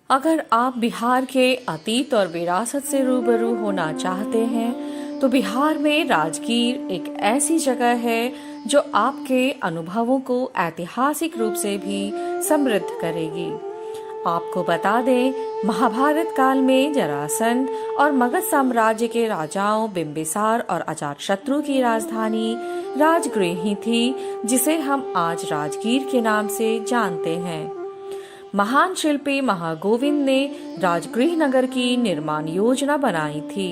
अगर आप बिहार के अतीत और विरासत से रूबरू होना चाहते हैं तो बिहार में राजगीर एक ऐसी जगह है जो आपके अनुभवों को ऐतिहासिक रूप से भी समृद्ध करेगी। आपको बता दें, महाभारत काल में जरासंध और मगध साम्राज्य के राजाओं बिंबिसार और अजातशत्रु की राजधानी राजगृह ही थी, जिसे हम आज राजगीर के नाम से जानते हैं। महान शिल्पी महागोविंद ने राजगृह नगर की निर्माण योजना बनाई थी।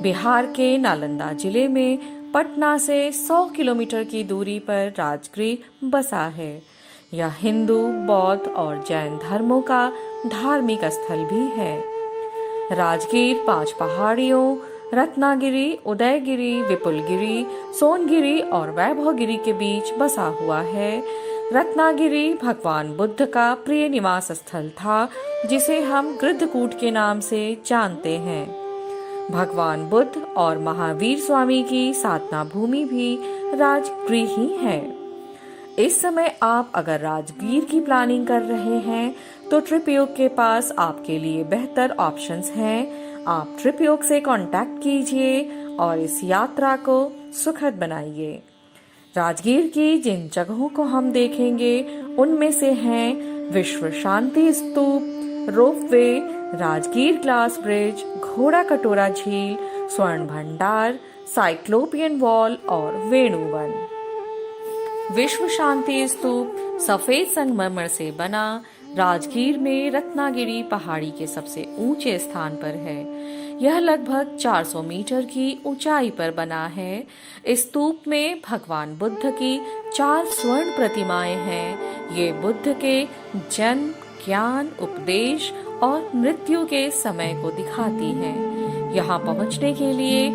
बिहार के नालंदा जिले में पटना से 100 किलोमीटर की दूरी पर राजगृह बसा है। यह हिंदू, बौद्ध और जैन धर्मों का धार्मिक स्थल भी है। राजगीर 5 पहाड़ियों रत्नागिरी, उदयगिरी, विपुलगिरी, सोनगिरी और वैभवगिरी के बीच बसा हुआ है। रत्नागिरी भगवान बुद्ध का प्रिय निवास स्थल था, जिसे हम गृद्धकूट के नाम से जानते हैं। भगवान बुद्ध और महावीर स्वामी की साधना भूमि भी राजगृह ही है। इस समय आप अगर राजगीर की प्लानिंग कर रहे हैं तो ट्रिपयोग के पास आपके लिए बेहतर ऑप्शंस हैं। आप ट्रिपयोग से कांटेक्ट कीजिए और इस यात्रा को सुखद बनाइए। राजगीर की जिन जगहों को हम देखेंगे उनमें से हैं विश्व शांति स्तूप, रोपवे, राजगीर ग्लास ब्रिज, घोड़ा कटोरा झील, स्वर्ण भंडार, साइक्लोपियन वॉल और वेणुवन। विश्व शांति स्तूप सफेद संगमरमर से बना राजगीर में रत्नागिरी पहाड़ी के सबसे ऊंचे स्थान पर है। यह लगभग 400 मीटर की ऊंचाई पर बना है। इस स्तूप में भगवान बुद्ध की 4 स्वर्ण प्रतिमाएं हैं। ये बुद्ध के जन्म, ज्ञान, उपदेश और मृत्यु के समय को दिखाती हैं। यहाँ पहुँचने के लिए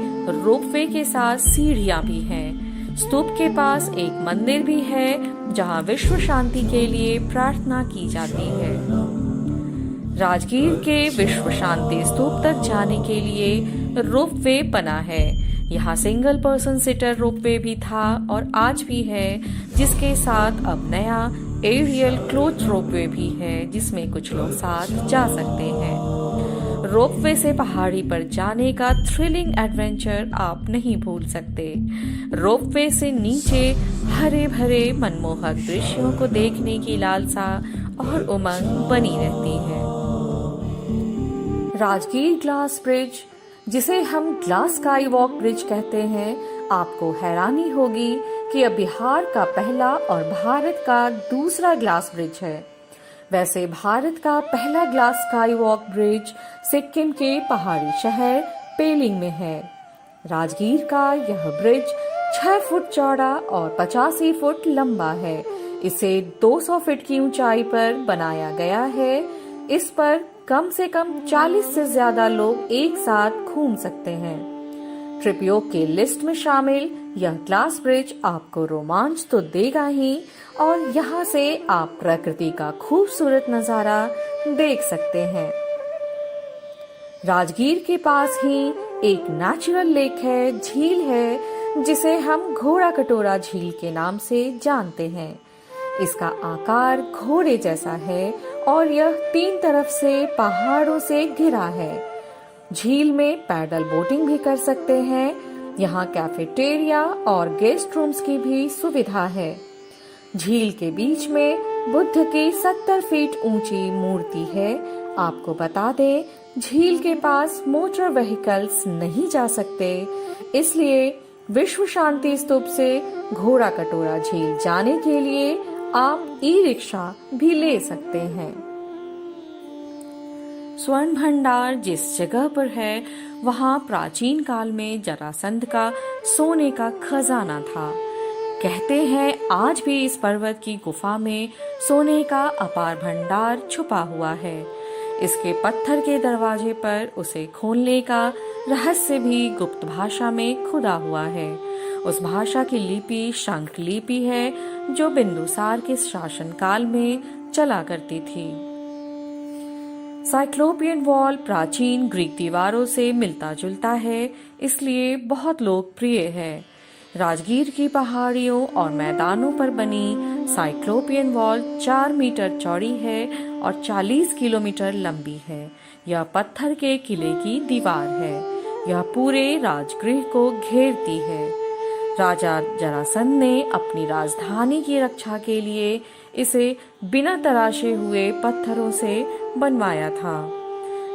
रोपवे के साथ सीढ़ियाँ भी हैं। स्तूप के पास एक मंदिर भी है जहाँ विश्व शांति के लिए प्रार्थना की जाती है। राजगीर के विश्व शांति स्तूप तक जाने के लिए रोपवे बना है। यहाँ सिंगल पर्सन सिटर रोपवे भी था और आज भी है, जिसके साथ अब नया एरियल क्लोथ रोपवे भी है, जिसमें कुछ लोग साथ जा सकते हैं। रोपवे से पहाड़ी पर जाने का थ्रिलिंग एडवेंचर आप नहीं भूल सकते। रोपवे से नीचे हरे भरे मनमोहक दृश्यों को देखने की लालसा और उमंग बनी रहती है। राजगीर ग्लास ब्रिज, जिसे हम ग्लास स्काई वॉक ब्रिज कहते हैं, आपको हैरानी होगी कि यह बिहार का पहला और भारत का दूसरा ग्लास ब्रिज है। वैसे भारत का पहला glass sky walk bridge Sikkim के पहाड़ी शहर पेलिंग में है। राजगीर का यह ब्रिज 6 फुट चौड़ा और 85 फुट लंबा है। इसे 200 फीट की ऊंचाई पर बनाया गया है। इस पर कम से कम 40 से ज्यादा लोग एक साथ घूम सकते हैं। ट्रिपयोग के लिस्ट में शामिल यह ग्लास ब्रिज आपको रोमांच तो देगा ही, और यहाँ से आप प्रकृति का खूबसूरत नजारा देख सकते हैं। राजगीर के पास ही एक नेचुरल लेक है, झील है, जिसे हम घोड़ा कटोरा झील के नाम से जानते हैं। इसका आकार घोड़े जैसा है और यह 3 तरफ से पहाड़ों से घिरा है। झील में पैडल बोटिंग भी कर सकते हैं। यहाँ कैफेटेरिया और गेस्ट रूम्स की भी सुविधा है। झील के बीच में बुद्ध की 70 फीट ऊंची मूर्ति है। आपको बता दें, झील के पास मोटर व्हीकल्स नहीं जा सकते, इसलिए विश्व शांति स्तूप से घोड़ा कटोरा झील जाने के लिए आप ई-रिक्शा भी ले सकते हैं। स्वर्ण भंडार जिस जगह पर है, वहाँ प्राचीन काल में जरासंध का सोने का खजाना था। कहते हैं आज भी इस पर्वत की गुफा में सोने का अपार भंडार छुपा हुआ है। इसके पत्थर के दरवाजे पर उसे खोलने का रहस्य भी गुप्त भाषा में खुदा हुआ है। उस भाषा की लिपि शंख लिपि है, जो बिंदुसार के शासनकाल में चला करती थी। साइक्लोपियन वॉल प्राचीन ग्रीक दीवारों से मिलता जुलता है, इसलिए बहुत लोकप्रिय है। राजगीर की पहाड़ियों और मैदानों पर बनी साइक्लोपियन वॉल 4 मीटर चौड़ी है और 40 किलोमीटर लंबी है। यह पत्थर के किले की दीवार है। यह पूरे राजगृह को घेरती है। राजा जरासंध ने अपनी राजधानी की रक्षा के लिए इसे बिना तराशे हुए पत्थरों से बनवाया था।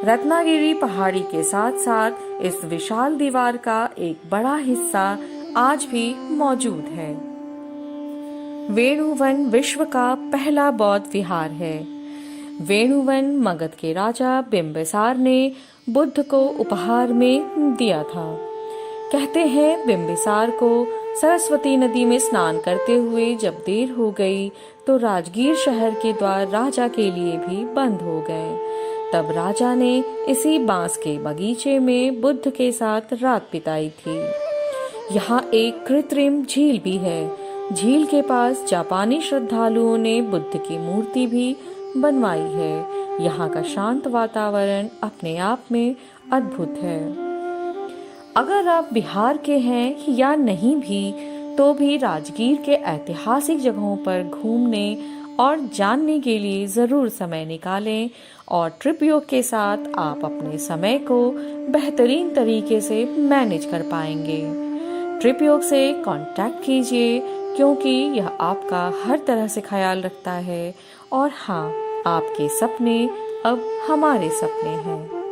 रत्नागिरी पहाड़ी के साथ साथ इस विशाल दीवार का एक बड़ा हिस्सा आज भी मौजूद है। वेणुवन विश्व का पहला बौद्ध विहार है। वेणुवन मगध के राजा बिंबिसार ने बुद्ध को उपहार में दिया था। कहते हैं बिंबिसार को सरस्वती नदी में स्नान करते हुए जब देर हो गई तो राजगीर शहर के द्वार राजा के लिए भी बंद हो गए। तब राजा ने इसी बांस के बगीचे में बुद्ध के साथ रात बिताई थी। यहाँ एक कृत्रिम झील भी है। झील के पास जापानी श्रद्धालुओं ने बुद्ध की मूर्ति भी बनवाई है। यहाँ का शांत वातावरण अपने आप में अद्भुत है। अगर आप बिहार के हैं या नहीं भी तो भी राजगीर के ऐतिहासिक जगहों पर घूमने और जानने के लिए ज़रूर समय निकालें और ट्रिप योग के साथ आप अपने समय को बेहतरीन तरीके से मैनेज कर पाएंगे। ट्रिप योग से कांटेक्ट कीजिए क्योंकि यह आपका हर तरह से ख्याल रखता है और हाँ, आपके सपने अब हमारे सपने हैं।